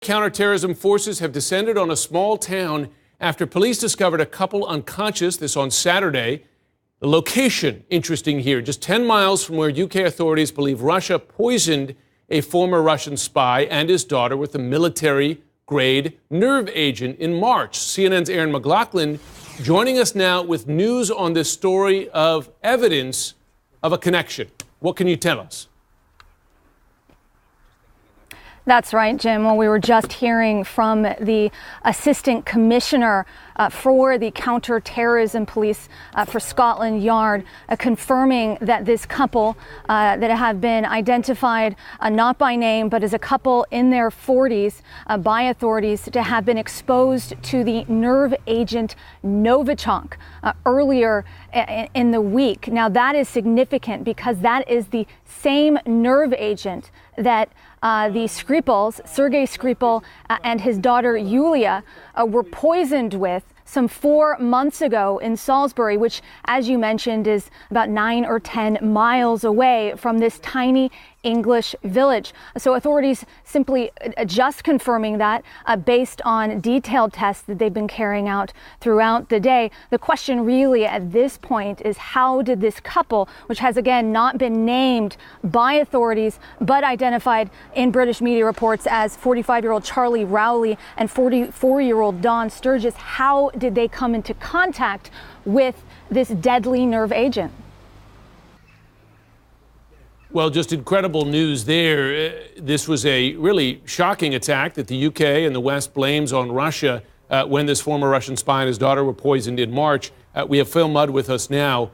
counterterrorism forces have descended on a small town after police discovered a couple unconscious, this on Saturday. The location, interesting here, just 10 miles from where UK authorities believe Russia poisoned a former Russian spy and his daughter with a military-grade nerve agent in March. CNN's Aaron McLaughlin joining us now with news on this story of evidence of a connection. What can you tell us? That's right, Jim. Well, we were just hearing from the assistant commissioner for the counter-terrorism police for Scotland Yard, confirming that this couple that have been identified not by name, but as a couple in their 40s by authorities to have been exposed to the nerve agent Novichock earlier in the week. Now, that is significant because that is the same nerve agent that the Skripals, Sergei Skripal and his daughter Yulia were poisoned with some 4 months ago in Salisbury, which, as you mentioned, is about 9 or 10 miles away from this tiny English village. So authorities simply just confirming that based on detailed tests that they've been carrying out throughout the day. The question really at this point is, how did this couple, which has again not been named by authorities but identified in British media reports as 45-year-old Charlie Rowley and 44-year-old Dawn Sturgis, how did they come into contact with this deadly nerve agent? Well, just incredible news there. This was a really shocking attack that the UK and the West blames on Russia when this former Russian spy and his daughter were poisoned in March. We have Phil Mudd with us now.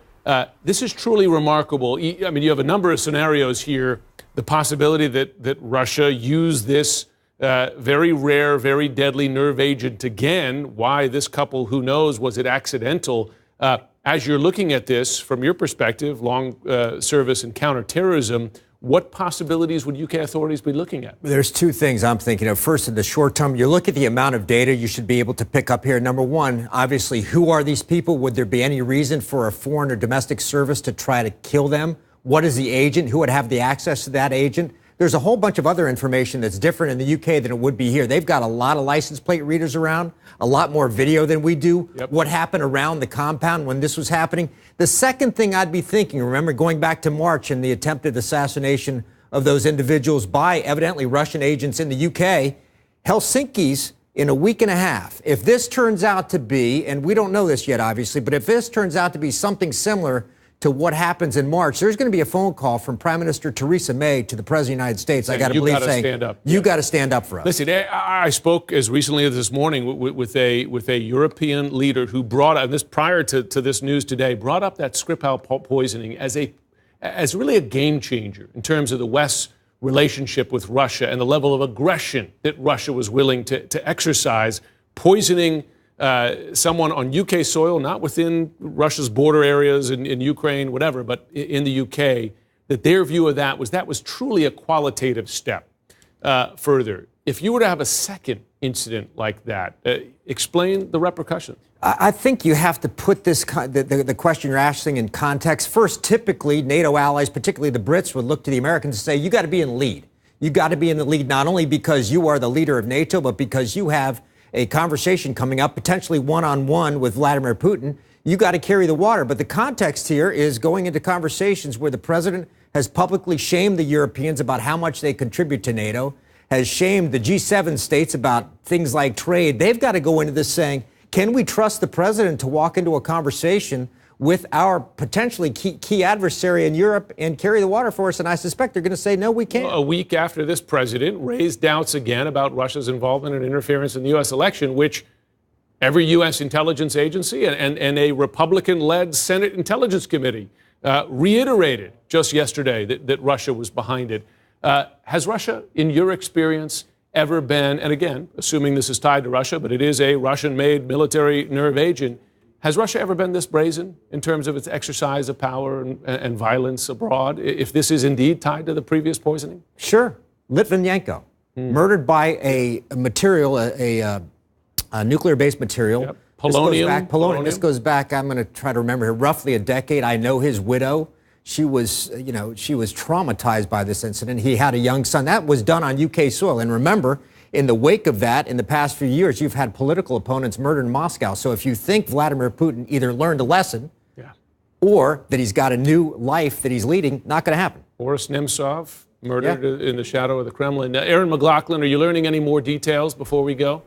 This is truly remarkable. I mean, you have a number of scenarios here. The possibility that Russia used this very rare, very deadly nerve agent again. Why this couple, who knows, was it accidental? As you're looking at this from your perspective, long service in counterterrorism, what possibilities would UK authorities be looking at? There's two things I'm thinking of. First, in the short term, you look at the amount of data you should be able to pick up here. Number one, obviously, who are these people? Would there be any reason for a foreign or domestic service to try to kill them? What is the agent? Who would have the access to that agent? There's a whole bunch of other information that's different in the UK than it would be here. They've got a lot of license plate readers around, a lot more video than we do. Yep. What happened around the compound when this was happening? The second thing I'd be thinking, remember going back to March and the attempted assassination of those individuals by evidently Russian agents in the UK, Helsinki's in a week and a half. If this turns out to be, and we don't know this yet, obviously, but if this turns out to be something similar to what happens in March, there's going to be a phone call from Prime Minister Theresa May to the President of the United States. I got to believe saying, you got to stand up for us. Listen, I spoke as recently as this morning with a European leader who brought up, this prior to this news today, brought up that Skripal poisoning as really a game changer in terms of the West's relationship with Russia and the level of aggression that Russia was willing to exercise, poisoning someone on UK soil, not within Russia's border areas in Ukraine, whatever, but in the UK, that their view of that was truly a qualitative step further. If you were to have a second incident like that, explain the repercussions. I think you have to put this the question you're asking in context. First, typically, NATO allies, particularly the Brits, would look to the Americans and say, you got to be in the lead. You got to be in the lead not only because you are the leader of NATO, but because you have a conversation coming up, potentially one-on-one with Vladimir Putin. You got to carry the water. But the context here is going into conversations where the president has publicly shamed the Europeans about how much they contribute to NATO, has shamed the G7 states about things like trade. They've got to go into this saying, can we trust the president to walk into a conversation with our potentially key adversary in Europe and carry the water for us? And I suspect they're going to say, no, we can't. A week after this president raised doubts again about Russia's involvement and interference in the U.S. election, which every U.S. intelligence agency and a Republican-led Senate Intelligence Committee reiterated just yesterday that Russia was behind it. Has Russia, in your experience, ever been, and again, assuming this is tied to Russia, but it is a Russian-made military nerve agent, has Russia ever been this brazen in terms of its exercise of power and violence abroad, if this is indeed tied to the previous poisoning? Sure. Litvinenko, murdered by a material, a nuclear-based material. Yep. Polonium. Polonium. This goes back, I'm going to try to remember here, roughly a decade. I know his widow. She was traumatized by this incident. He had a young son. That was done on UK soil. And remember, In the wake of that, in the past few years, you've had political opponents murdered in Moscow. So if you think Vladimir Putin either learned a lesson or that he's got a new life that he's leading, not going to happen. Boris Nemtsov murdered in the shadow of the Kremlin. Aaron McLaughlin, are you learning any more details before we go?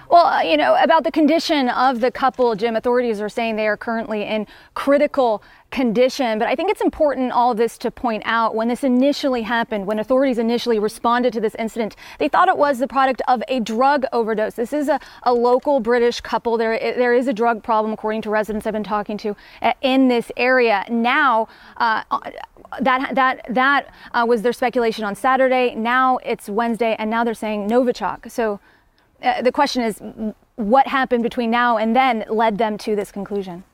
Well, about the condition of the couple, Jim, authorities are saying they are currently in critical condition. But I think it's important, all of this, to point out when this initially happened, when authorities initially responded to this incident, they thought it was the product of a drug overdose. This is a local British couple. There is a drug problem, according to residents I've been talking to in this area. Now, that was their speculation on Saturday. Now it's Wednesday, and now they're saying Novichock. So the question is, what happened between now and then led them to this conclusion?